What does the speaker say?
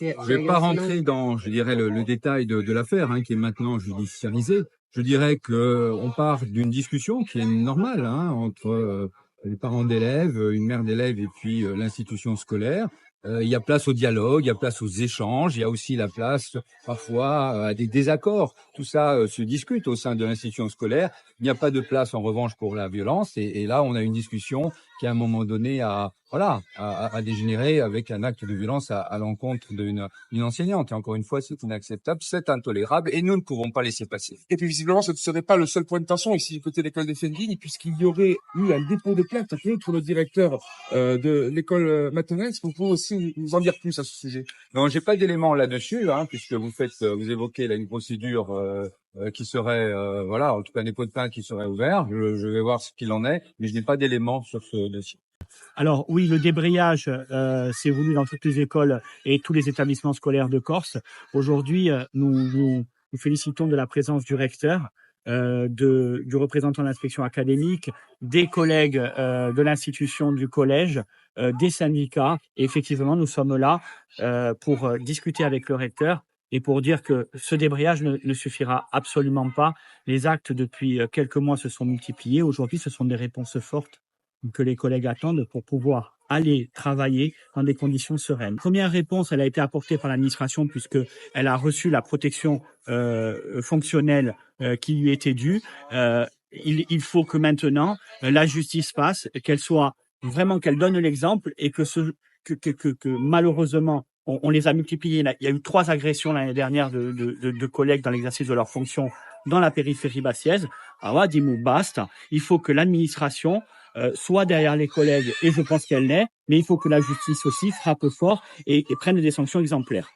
Je vais pas rentrer dans, je dirais, le détail de l'affaire, hein, qui est maintenant judiciarisée. Je dirais que on part d'une discussion qui est normale, hein, entre les parents d'élèves, une mère d'élèves et puis l'institution scolaire. Il y a place au dialogue, il y a place aux échanges, il y a aussi la place parfois à des désaccords. Tout ça se discute au sein de l'institution scolaire. Il n'y a pas de place en revanche pour la violence. Et là, on a une discussion qui à un moment donné a dégénéré avec un acte de violence à l'encontre d'une enseignante. Et encore une fois, c'est inacceptable, c'est intolérable et nous ne pouvons pas laisser passer. Et puis visiblement, ce ne serait pas le seul point de tension ici du côté de l'école des Fendignes, puisqu'il y aurait eu un dépôt de plainte contre le directeur de l'école maternelle. Est-ce que vous pouvez aussi nous en dire plus à ce sujet? Non, j'ai pas d'éléments là-dessus, hein, puisque vous évoquez là une procédure qui serait, en tout cas un dépôt de plainte qui serait ouvert. Je vais voir ce qu'il en est, mais je n'ai pas d'éléments sur ce dossier. Alors oui, le débrayage s'est voulu dans toutes les écoles et tous les établissements scolaires de Corse. Aujourd'hui, nous félicitons de la présence du recteur, du représentant de l'inspection académique, des collègues de l'institution du collège, des syndicats. Et effectivement, nous sommes là pour discuter avec le recteur et pour dire que ce débrayage ne suffira absolument pas. Les actes depuis quelques mois se sont multipliés. Aujourd'hui, ce sont des réponses fortes que les collègues attendent pour pouvoir aller travailler dans des conditions sereines. Première réponse, elle a été apportée par l'administration puisque elle a reçu la protection fonctionnelle qui lui était due. Il faut que maintenant la justice passe, qu'elle soit vraiment, qu'elle donne l'exemple et que malheureusement on les a multipliés. Il y a eu 3 agressions l'année dernière de collègues dans l'exercice de leurs fonctions dans la périphérie bassiaise. Alors, dis-moi, basta. Il faut que l'administration soit derrière les collègues, et je pense qu'elle l'est, mais il faut que la justice aussi frappe fort et prenne des sanctions exemplaires.